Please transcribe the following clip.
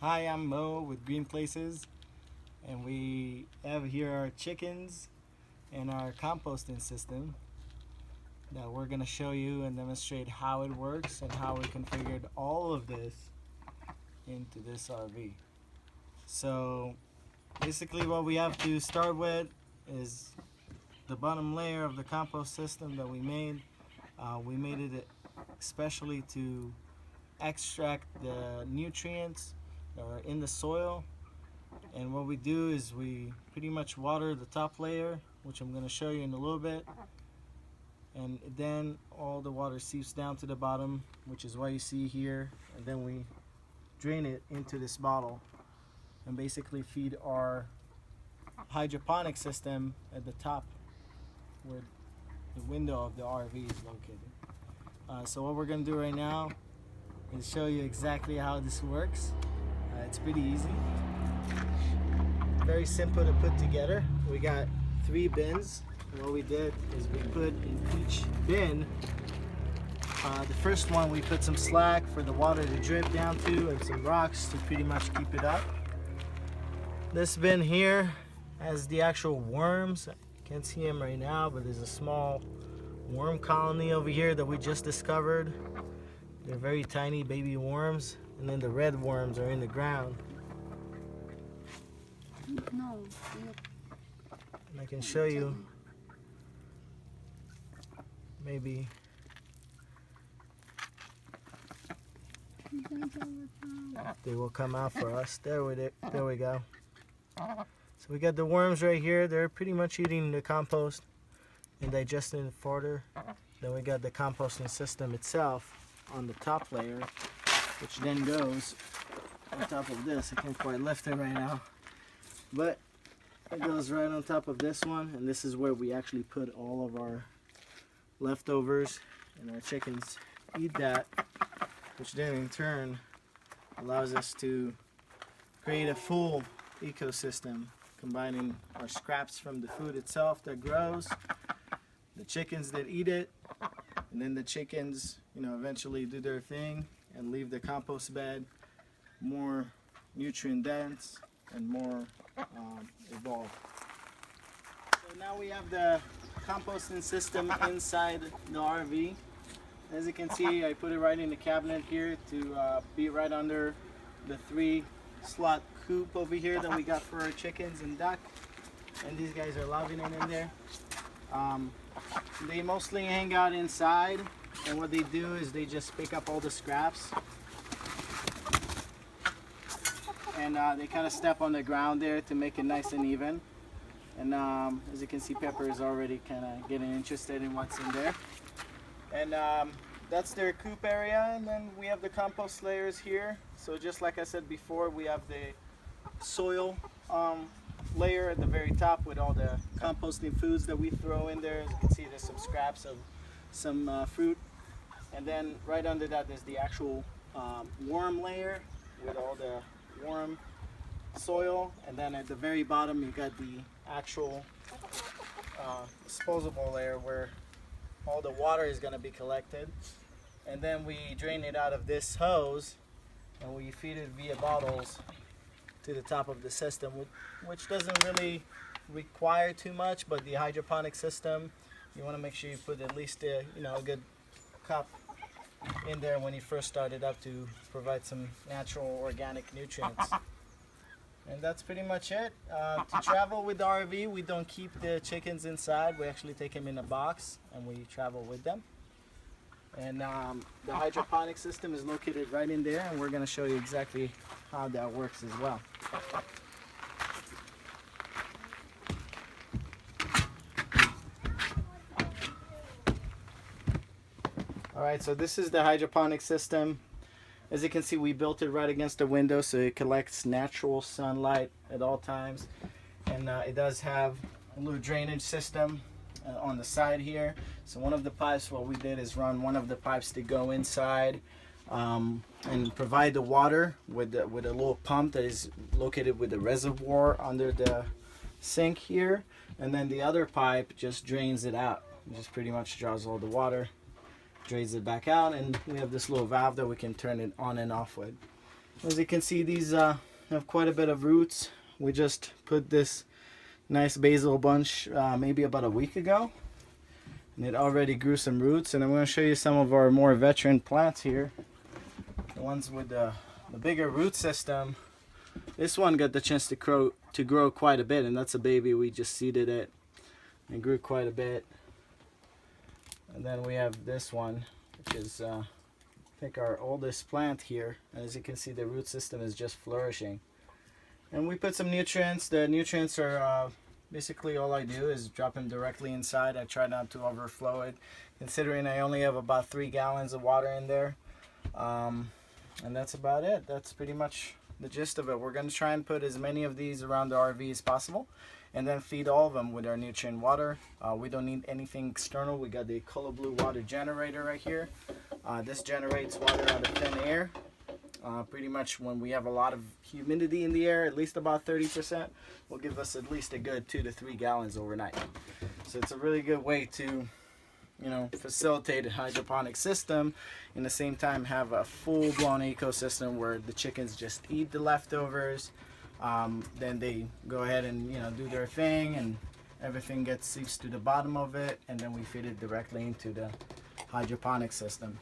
Hi, I'm Mo with Green Places, and we have here our chickens and our composting system that we're going to show you and demonstrate how it works and how we configured all of this into this RV. So basically what we have to start with is the bottom layer of the compost system that we made. We made it especially to extract the nutrients that are in the soil. And what we do is we pretty much water the top layer, which I'm going to show you in a little bit, and then all the water seeps down to the bottom, which is why you see here, and then we drain it into this bottle and basically feed our hydroponic system at the top where the window of the RV is located. So what we're going to do right now is show you exactly how this works. It's pretty easy, very simple to put together. We got 3 bins. What we did is we put in each bin, the first one we put some slack for the water to drip down to and some rocks to pretty much keep it up. This bin here has the actual worms. Can't see them right now, but there's a small worm colony over here that we just discovered. They're very tiny baby worms, and then the red worms are in the ground. No. And I can show you maybe they will come out for us. There we go. So we got the worms right here. They're pretty much eating the compost and digesting it further. Then we got the composting system itself on the top layer, which then goes on top of this. I can't quite lift it right now, but it goes right on top of this one, and this is where we actually put all of our leftovers, and our chickens eat that, which then in turn allows us to create a full ecosystem, combining our scraps from the food itself that grows, the chickens that eat it, and then the chickens, eventually do their thing and leave the compost bed more nutrient dense and more evolved. So now we have the composting system inside the RV. As you can see, I put it right in the cabinet here to be right under the 3-slot coop over here that we got for our chickens and duck. And these guys are loving it in there. They mostly hang out inside, and what they do is they just pick up all the scraps and they kind of step on the ground there to make it nice and even. And as you can see, Pepper is already kind of getting interested in what's in there. And that's their coop area, and then we have the compost layers here. So just like I said before, we have the soil layer at the very top with all the composting foods that we throw in there. As you can see, there's some scraps of some fruit, and then right under that there's the actual worm layer with all the worm soil, and then at the very bottom you got the actual disposable layer where all the water is going to be collected, and then we drain it out of this hose and we feed it via bottles to the top of the system, which doesn't really require too much, but the hydroponic system, you want to make sure you put at least a good cup in there when you first start it up to provide some natural organic nutrients. And that's pretty much it. To travel with the RV, we don't keep the chickens inside. We actually take them in a box and we travel with them. And the hydroponic system is located right in there, and we're going to show you exactly how that works as well. Alright, so this is the hydroponic system. As you can see, we built it right against the window so it collects natural sunlight at all times. And it does have a little drainage system on the side here. So one of the pipes, what we did is run one of the pipes to go inside and provide the water with a little pump that is located with the reservoir under the sink here. And then the other pipe just drains it out. It just pretty much draws all the water, drains it back out, and we have this little valve that we can turn it on and off with. As you can see, these have quite a bit of roots. We just put this nice basil bunch maybe about a week ago, and it already grew some roots. And I'm going to show you some of our more veteran plants here, the ones with the bigger root system. This one got the chance to grow quite a bit, and that's a baby. We just seeded it and grew quite a bit. And then we have this one, which is I think our oldest plant here. And as you can see, the root system is just flourishing. And we put some nutrients. The nutrients are basically all I do is drop them directly inside. I try not to overflow it, considering I only have about 3 gallons of water in there. And that's about it. That's pretty much the gist of it. We're going to try and put as many of these around the RV as possible, and then feed all of them with our nutrient water. We don't need anything external. We got the color blue water generator right here. This generates water out of thin air. Pretty much when we have a lot of humidity in the air, at least about 30%, will give us at least a good 2 to 3 gallons overnight. So it's a really good way to, you know, facilitate a hydroponic system, and at the same time have a full-blown ecosystem where the chickens just eat the leftovers. Then they go ahead and, you know, do their thing, and everything gets seeps to the bottom of it, and then we feed it directly into the hydroponic system.